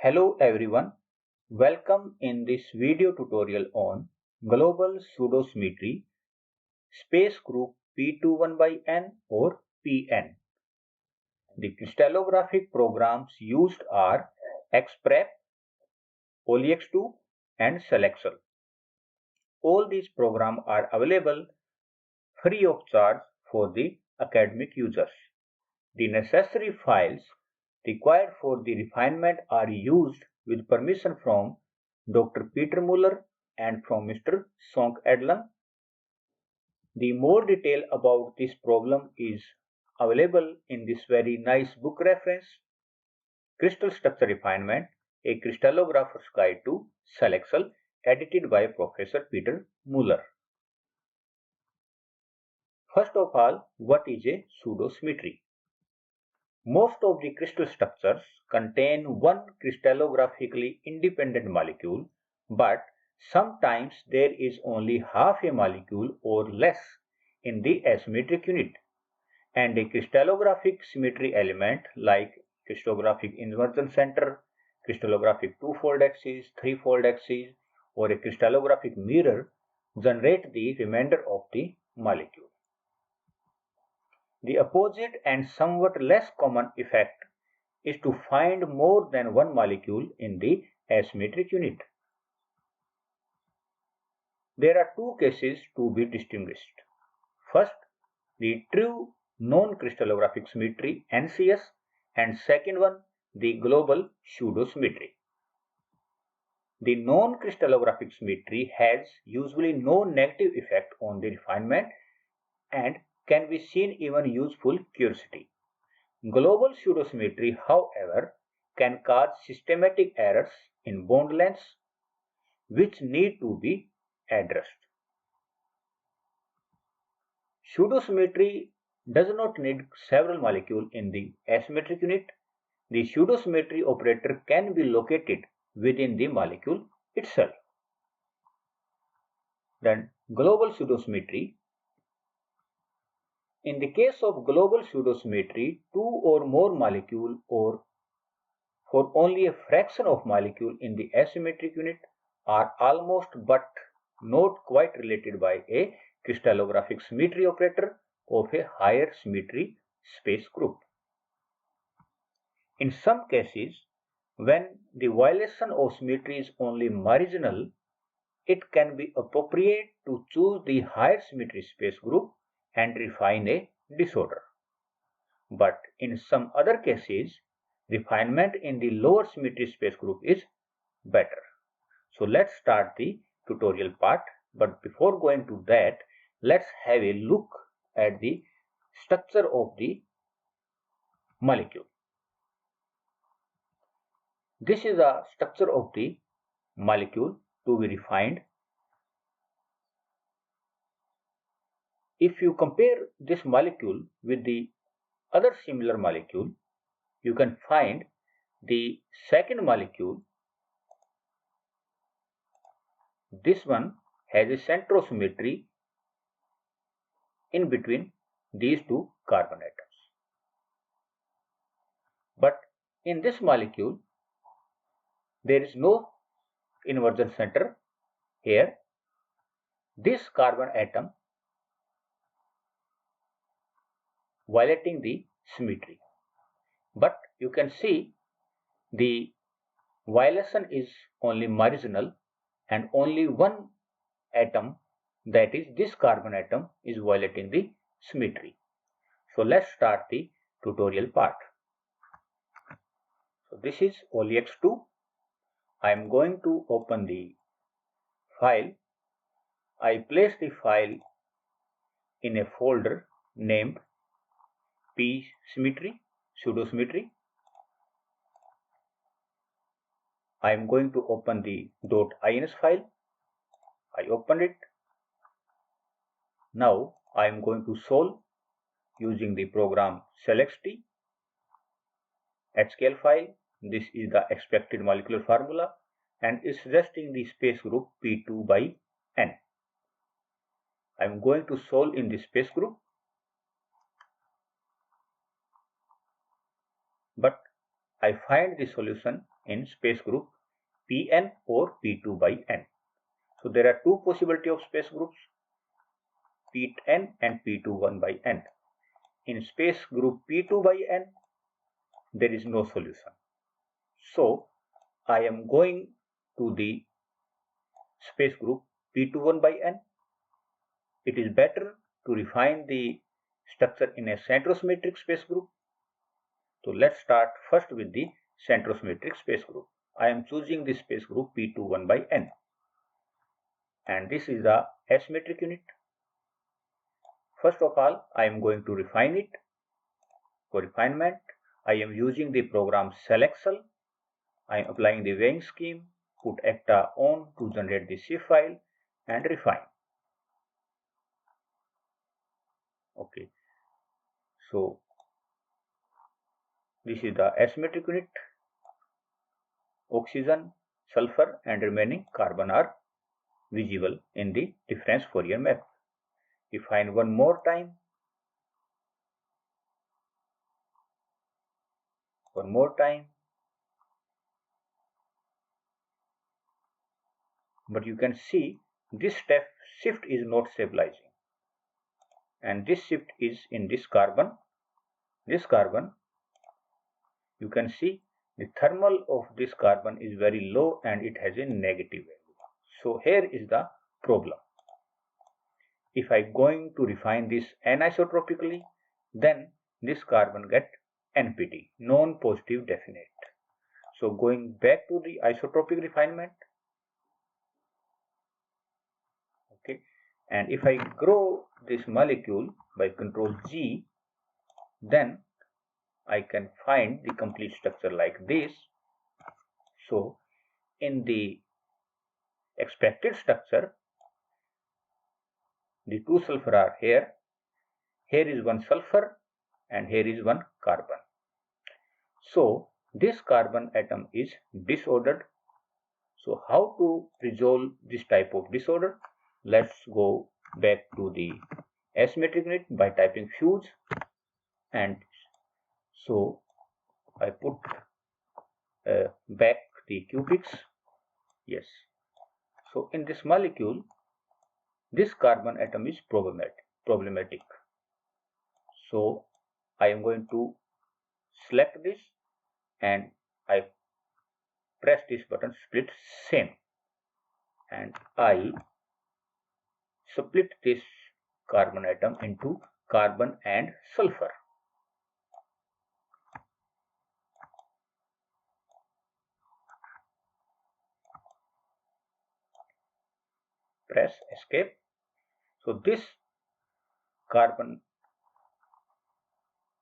Hello everyone, welcome in this video tutorial on global pseudosymmetry space group P21 by N or Pn. The crystallographic programs used are XPrep, OlieX2 and Selexel. All these programs are available free of charge for the academic users. The necessary files required for the refinement are used with permission from Dr. Peter Muller and from Mr. Sonk Edlund. The more detail about this problem is available in this very nice book reference, Crystal Structure Refinement, a Crystallographer's Guide to Selexel, edited by Professor Peter Muller. First of all, what is a pseudosymmetry? Most of the crystal structures contain one crystallographically independent molecule, but sometimes there is only half a molecule or less in the asymmetric unit, and a crystallographic symmetry element like crystallographic inversion center, crystallographic two-fold axis, three-fold axis, or a crystallographic mirror generate the remainder of the molecule. The opposite and somewhat less common effect is to find more than one molecule in the asymmetric unit. There are two cases to be distinguished. First, the true non-crystallographic symmetry NCS, and second one, the global pseudosymmetry. The non-crystallographic symmetry has usually no negative effect on the refinement and can be seen even useful curiosity. Global pseudosymmetry, however, can cause systematic errors in bond lengths which need to be addressed. Pseudosymmetry does not need several molecules in the asymmetric unit. The pseudosymmetry operator can be located within the molecule itself. Then global pseudosymmetry. In the case of global pseudosymmetry, two or more molecules or for only a fraction of molecule in the asymmetric unit are almost but not quite related by a crystallographic symmetry operator of a higher symmetry space group. In some cases, when the violation of symmetry is only marginal, it can be appropriate to choose the higher symmetry space group and refine a disorder. But in some other cases, refinement in the lower symmetry space group is better. So let's start the tutorial part, but before going to that, let's have a look at the structure of the molecule. This is the structure of the molecule to be refined. If you compare this molecule with the other similar molecule, you can find the second molecule. This one has a centrosymmetry in between these two carbon atoms. But in this molecule, there is no inversion center here. This carbon atom violating the symmetry. But you can see the violation is only marginal and only one atom, that is this carbon atom, is violating the symmetry. So let's start the tutorial part. So this is OlieX2. I am going to open the file. I place the file in a folder named P symmetry, pseudosymmetry. I am going to open the .ins file. I opened it. Now I am going to solve using the program SelectT. HCl file. This is the expected molecular formula and is suggesting the space group P2 by N. I am going to solve in the space group, but I find the solution in space group Pn or P2 by n. So there are two possibility of space groups, Pn and P21 by n. In space group P2 by n, there is no solution. So I am going to the space group P21 by n. It is better to refine the structure in a centrosymmetric space group. So let's start first with the centrosymmetric space group. I am choosing the space group P21 by n. And this is the asymmetric unit. First of all, I am going to refine it. For refinement, I am using the program Selexcel. I am applying the weighing scheme, put ECTA on to generate the CIF file and refine. Okay, so this is the asymmetric unit. Oxygen, sulfur and remaining carbon are visible in the difference Fourier map. Refine one more time. One more time. But you can see this step shift is not stabilizing. And this shift is in this carbon. This carbon, you can see the thermal of this carbon is very low and it has a negative value. So here is the problem. If I going to refine this anisotropically, then this carbon get NPT, non-positive definite. So going back to the isotropic refinement, okay, and if I grow this molecule by Control G, then I can find the complete structure like this. So in the expected structure, the two sulfur are here. Here is one sulfur and here is one carbon. So this carbon atom is disordered. So how to resolve this type of disorder? Let's go back to the asymmetric unit by typing fuse, and so I put back the cubics. Yes. So in this molecule, this carbon atom is problematic. So I am going to select this and I press this button split same, and I split this carbon atom into carbon and sulfur. Press escape. So this carbon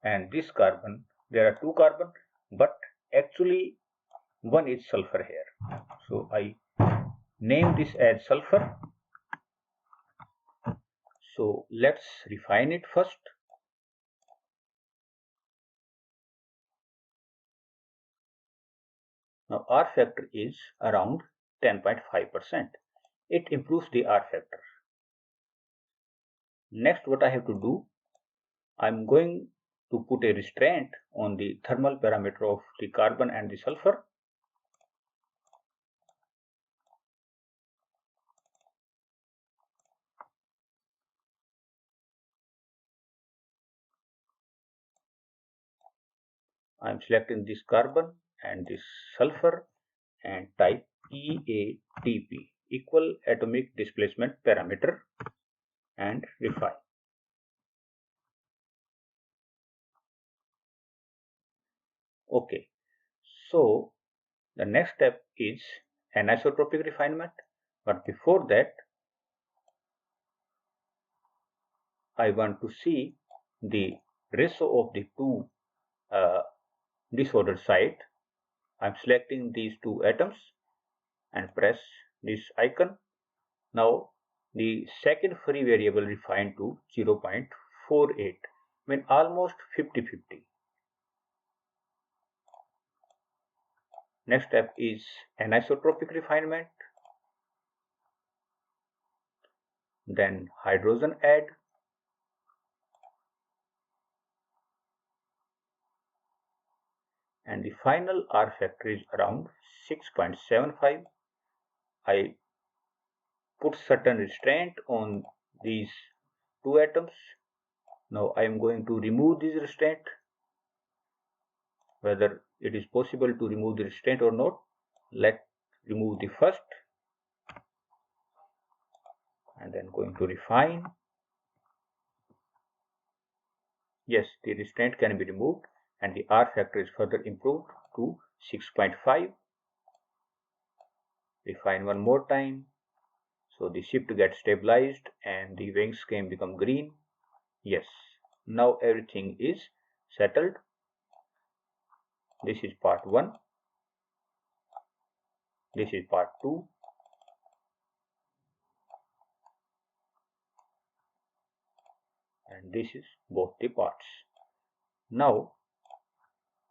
and this carbon, there are two carbon, but actually one is sulfur here. So I name this as sulfur. So let's refine it first. Now R factor is around 10.5%. It improves the R factor. Next, what I have to do, I'm going to put a restraint on the thermal parameter of the carbon and the sulfur. I'm selecting this carbon and this sulfur and type EATP, equal atomic displacement parameter, and refine. Okay, so the next step is anisotropic refinement, but before that I want to see the ratio of the two disordered site. I'm selecting these two atoms and press this icon. Now the second free variable refined to 0.48, mean almost 50-50. Next step is anisotropic refinement, then hydrogen add, and the final R factor is around 6.75. I put certain restraint on these two atoms. Now I am going to remove this restraint. Whether it is possible to remove the restraint or not, let's remove the first and then going to refine. Yes, the restraint can be removed and the R factor is further improved to 6.5. Refine one more time. So the shift gets stabilized and the weighing scheme become green. Yes, now everything is settled. This is part 1. This is part 2. And this is both the parts. Now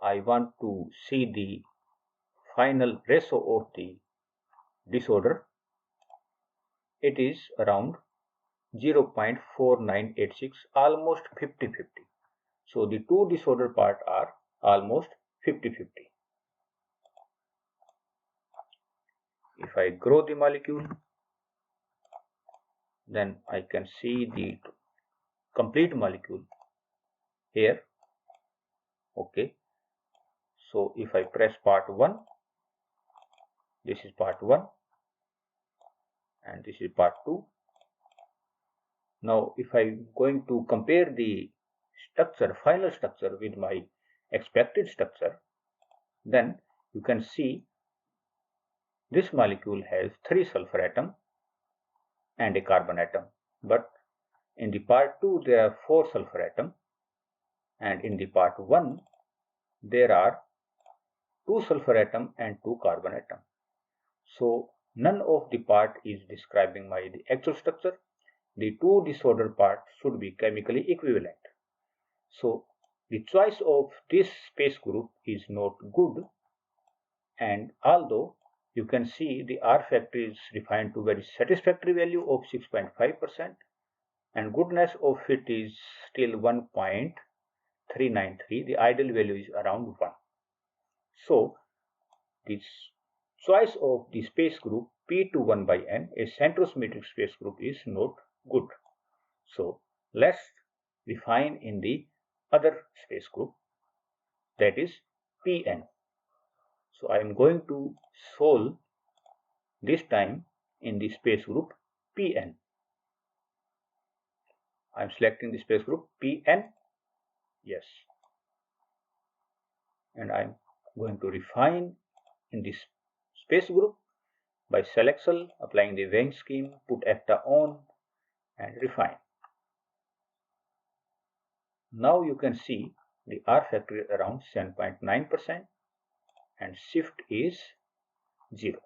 I want to see the final ratio of the disorder. It is around 0.4986, almost 50-50. So the two disorder part are almost 50-50. If I grow the molecule, then I can see the complete molecule here. Okay. So if I press part 1, this is part 1 and this is part 2. Now if I'm going to compare the structure, final structure with my expected structure, then you can see this molecule has 3 sulfur atoms and a carbon atom, but in the part 2 there are 4 sulfur atoms and in the part 1 there are 2 sulfur atom and 2 carbon atom. So none of the part is describing the actual structure. The two disordered parts should be chemically equivalent. So the choice of this space group is not good, and although you can see the R factor is refined to very satisfactory value of 6.5% and goodness of it is still 1.393, the ideal value is around 1. So this choice of the space group P21 by N, a centrosymmetric space group, is not good. So let's refine in the other space group, that is Pn. So I am going to solve this time in the space group Pn. I am selecting the space group Pn. Yes. And I am going to refine in this space group by selection, applying the weighing scheme, put ECTA on and refine. Now you can see the R factor is around 7.9% and shift is 0.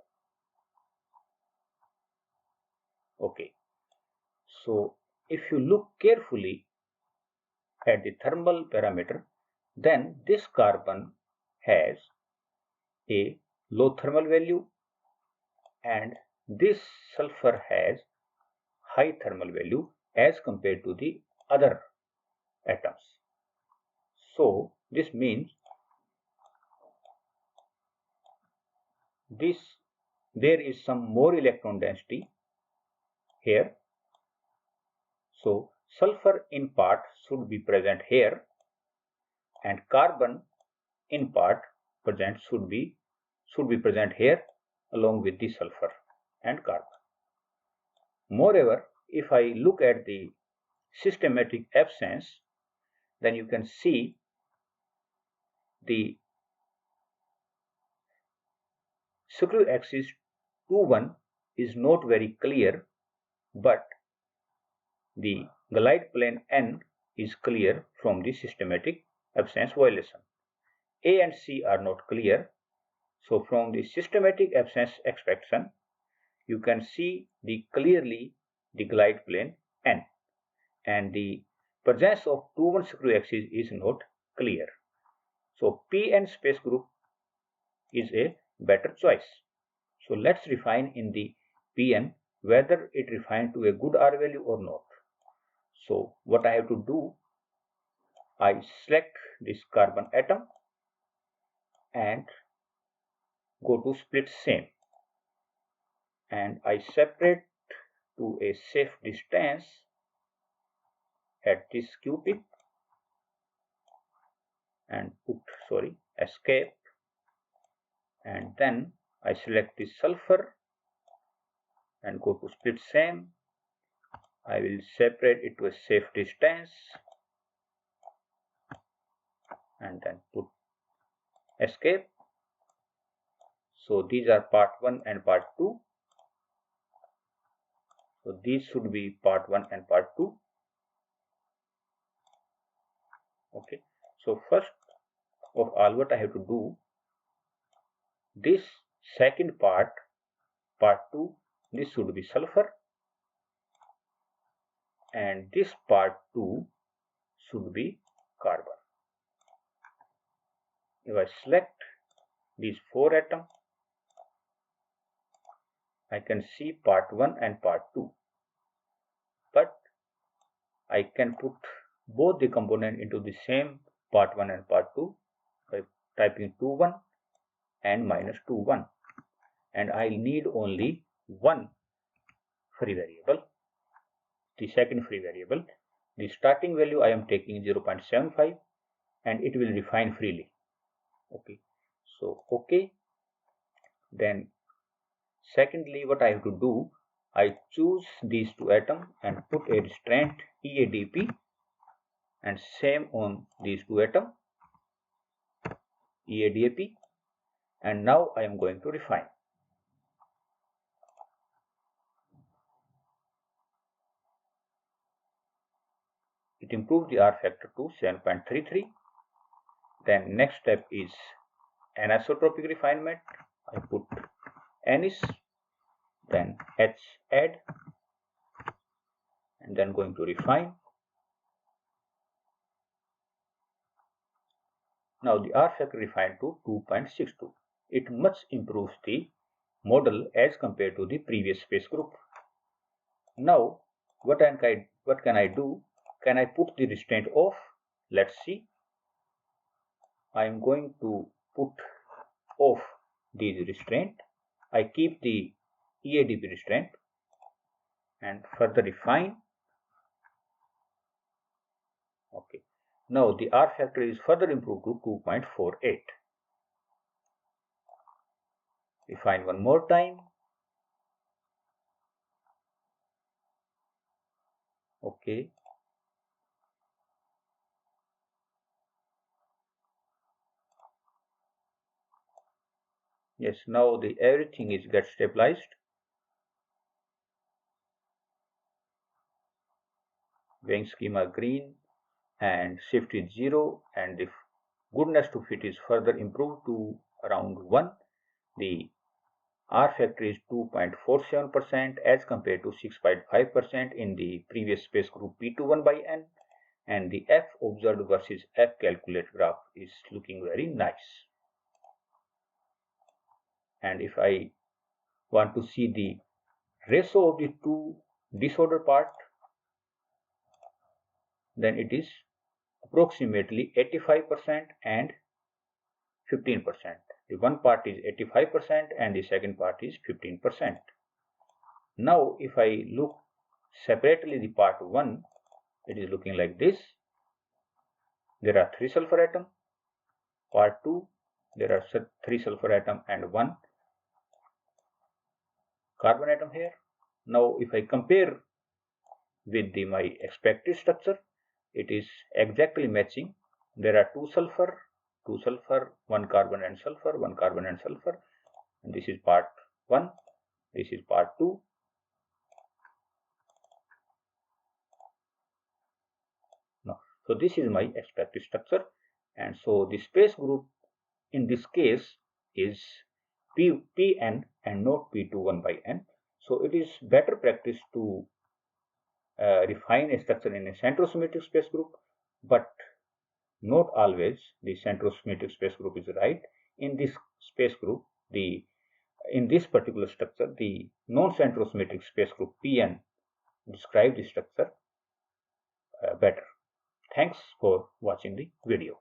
Okay. So if you look carefully at the thermal parameter, then this carbon has a low thermal value and this sulfur has high thermal value as compared to the other atoms. So this means there is some more electron density here. So sulfur in part should be present here and carbon in part should be present here along with the sulfur and carbon. Moreover, if I look at the systematic absence, then you can see the screw axis 2,1 is not very clear, but the glide plane N is clear from the systematic absence violation. A and C are not clear. So from the systematic absence extraction, you can see clearly the glide plane N, and the presence of 2,1 screw axis is not clear. So Pn space group is a better choice. So let's refine in the Pn whether it refined to a good R value or not. So what I have to do, I select this carbon atom and go to split same, and I separate to a safe distance at this Q-tip and put escape, and then I select the sulfur and go to split same. I will separate it to a safe distance and then put escape. So these are part 1 and part 2. So these should be part 1 and part 2. Okay. So first of all, what I have to do, this second part 2, this should be sulfur, and this part 2 should be carbon. If I select these 4 atoms, I can see part 1 and part 2, but I can put both the component into the same part 1 and part 2 by typing 2 1 and minus 2 1, and I need only one free variable, the second free variable. The starting value I am taking 0.75 and it will refine freely. Okay, so okay. Then secondly, what I have to do, I choose these 2 atoms and put a restraint EADP, and same on these 2 atoms EADP, and now I am going to refine. It improved the R factor to 7.33. Then next step is anisotropic refinement. I put anis, then H add, and then going to refine. Now the R factor refined to 2.62. It much improves the model as compared to the previous space group. Now what can I do? Can I put the restraint off? Let's see. I am going to put off the restraint. I keep the EADP restraint and further refine. Okay. Now the R factor is further improved to 2.48. Refine one more time. Okay. Yes, now everything is get stabilized. Weighing schema green and shift is 0, and the goodness to fit is further improved to around 1. The R factor is 2.47% as compared to 6.5% in the previous space group P21 by N, and the F observed versus F calculated graph is looking very nice. And if I want to see the ratio of the two disordered part, then it is approximately 85% and 15%. The one part is 85% and the second part is 15%. Now if I look separately the part 1, it is looking like this. There are 3 sulfur atoms. Part 2, there are 3 sulfur atoms and 1 carbon atom here. Now if I compare with my expected structure, it is exactly matching. There are 2 sulfur, 1 carbon and sulfur, 1 carbon and sulfur, and this is part 1, this is part 2. Now, so this is my expected structure, and so the space group in this case is Pn and not P21 by N. So it is better practice to refine a structure in a centrosymmetric space group, but not always the centrosymmetric space group is right. In this space group, in this particular structure, the non-centrosymmetric space group Pn describe the structure better. Thanks for watching the video.